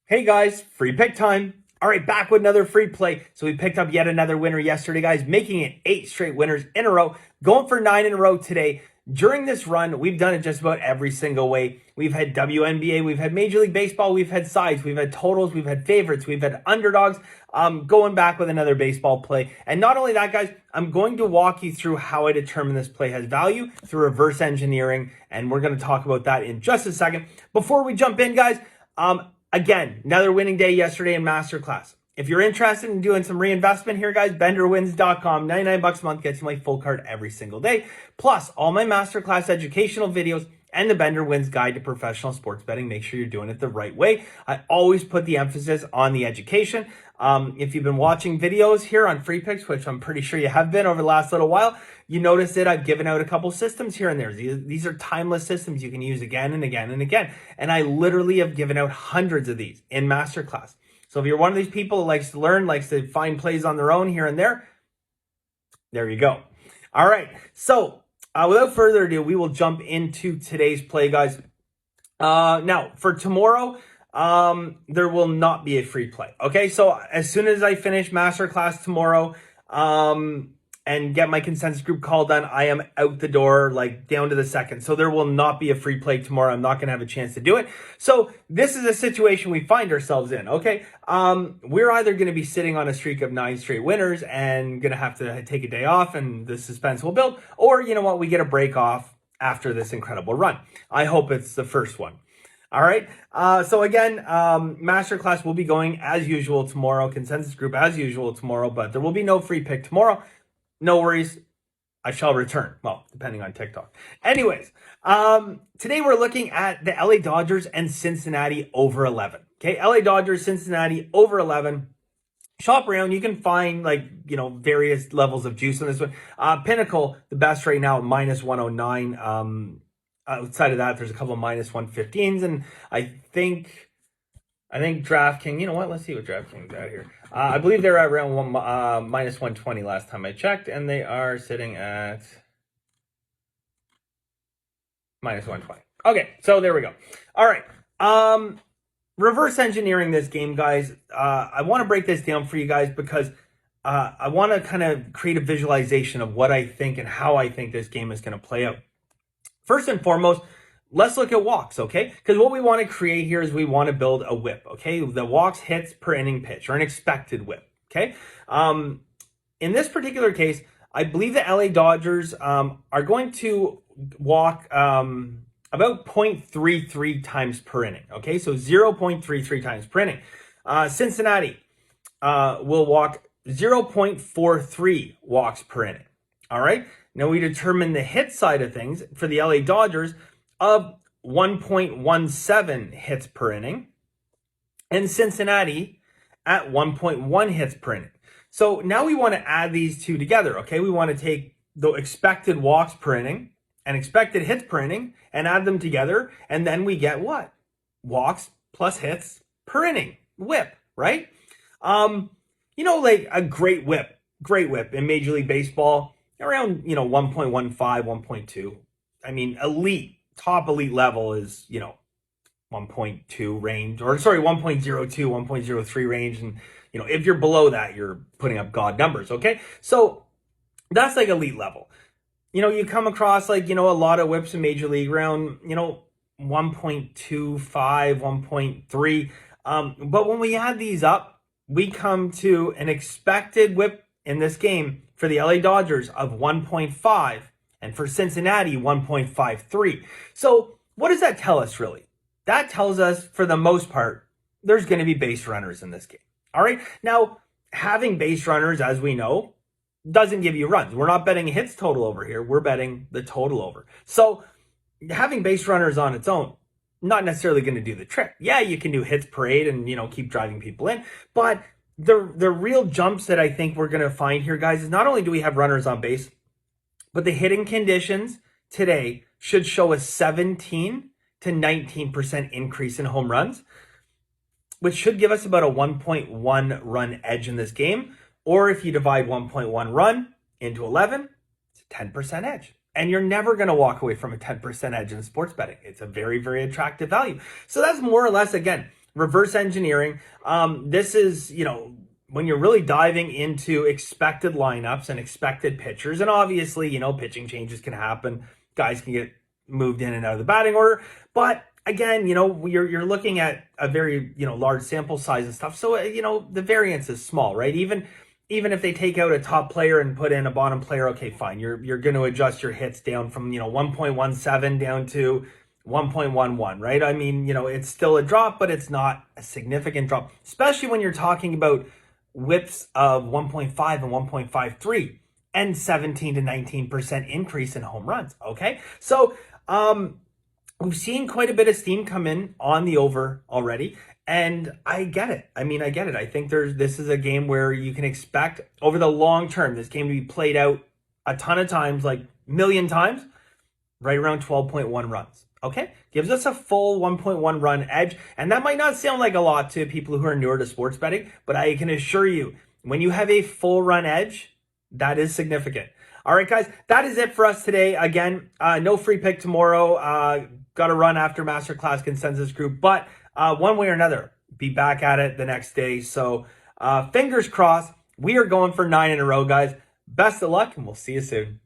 Hey guys, free pick time. All right, back with another free play. So we picked up yet another winner yesterday, guys, making it 8 straight winners in a row, going for 9 in a row today. During this run, we've done it just about every single way. We've had WNBA, we've had Major League Baseball, we've had sides, we've had totals, we've had favorites, we've had underdogs. Going back with another baseball play. And not only that, guys, I'm going to walk you through how I determine this play has value through reverse engineering. And we're going to talk about that in just a second. Before we jump in, guys, again, another winning day yesterday in Masterclass. If you're interested in doing some reinvestment here, guys, benderwins.com, 99 bucks a month gets you my full card every single day. Plus, all my Masterclass educational videos and the Bender Wins Guide to Professional Sports Betting. Make sure you're doing it the right way. I always put the emphasis on the education. If you've been watching videos here on Free Picks, which I'm pretty sure you have been over the last little while, you notice that I've given out a couple systems here and there. These are timeless systems you can use again and again and again. And I literally have given out hundreds of these in Masterclass. So if you're one of these people who likes to learn, likes to find plays on their own here and there you go. All right. So without further ado, we will jump into today's play, guys. Now, for tomorrow, there will not be a free play. Okay, so as soon as I finish Masterclass tomorrow, and get my consensus group call done, I am out the door, like down to the second. So there will not be a free play tomorrow. I'm not going to have a chance to do it. So this is a situation we find ourselves in. Okay, we're either going to be sitting on a streak of 9 straight winners and going to have to take a day off, and the suspense will build, or you know what, we get a break off after this incredible run. I hope it's the first one. All right. So again, Masterclass will be going as usual tomorrow. Consensus group as usual tomorrow, but there will be no free pick tomorrow. No worries. I shall return. Well, depending on TikTok. Anyways, today we're looking at the LA Dodgers and Cincinnati over 11. Okay. LA Dodgers, Cincinnati over 11. Shop around. You can find various levels of juice on this one. Pinnacle, the best right now, minus 109. Outside of that, there's a couple of minus 115s, and I think DraftKings, you know what? Let's see what DraftKings got here. I believe they're at around minus 120 last time I checked, and they are sitting at minus 120. Okay, so there we go. All right. Reverse engineering this game, guys. I want to break this down for you guys because I want to kind of create a visualization of what I think and how I think this game is going to play out. First and foremost, let's look at walks, okay? Because what we want to create here is we want to build a whip, okay? The walks hits per inning pitch, or an expected whip, okay? In this particular case, I believe the LA Dodgers are going to walk about 0.33 times per inning, okay? So 0.33 times per inning. Cincinnati will walk 0.43 walks per inning, all right? Now we determine the hit side of things for the LA Dodgers of 1.17 hits per inning, and Cincinnati at 1.1 hits per inning. So now we want to add these two together, okay? We want to take the expected walks per inning and expected hits per inning and add them together, and then we get what? Walks plus hits per inning, whip, right? Like a great whip in Major League Baseball, around 1.15, 1.2. I mean, top elite level is 1.2 range, or sorry, 1.02, 1.03 range, and if you're below that, you're putting up god numbers. Okay, so that's like elite level. You come across a lot of whips in Major League around 1.25, 1.3. But when we add these up, we come to an expected whip in this game for the LA Dodgers of 1.5, and for Cincinnati, 1.53. So what does that tell us, really? That tells us, for the most part, there's going to be base runners in this game. All right? Now, having base runners, as we know, doesn't give you runs. We're not betting hits total over here. We're betting the total over. So having base runners on its own, not necessarily going to do the trick. Yeah, you can do hits parade and, keep driving people in, but the real jumps that I think we're going to find here, guys, is not only do we have runners on base, but the hitting conditions today should show a 17 to 19% increase in home runs, which should give us about a 1.1 run edge in this game. Or if you divide 1.1 run into 11, it's a 10% edge. And you're never going to walk away from a 10% edge in sports betting. It's a very, very attractive value. So that's more or less, again, reverse engineering. This is, when you're really diving into expected lineups and expected pitchers, and obviously, pitching changes can happen. Guys can get moved in and out of the batting order. But again, you're looking at a very, large sample size and stuff. So, the variance is small, right? Even if they take out a top player and put in a bottom player, okay, fine. You're going to adjust your hits down from, 1.17 down to 1.11, right? I mean, it's still a drop, but it's not a significant drop, especially when you're talking about whips of 1.5 and 1.53 and 17 to 19% increase in home runs. Okay. So, we've seen quite a bit of steam come in on the over already. And I get it. I get it. I think this is a game where you can expect over the long term, this game to be played out a ton of times, like million times, right around 12.1 runs. Okay. Gives us a full 1.1 run edge. And that might not sound like a lot to people who are newer to sports betting, but I can assure you, when you have a full run edge, that is significant. All right, guys, that is it for us today. Again, no free pick tomorrow. Got to run after Masterclass Consensus Group, but one way or another, be back at it the next day. So fingers crossed. We are going for 9 in a row, guys. Best of luck, and we'll see you soon.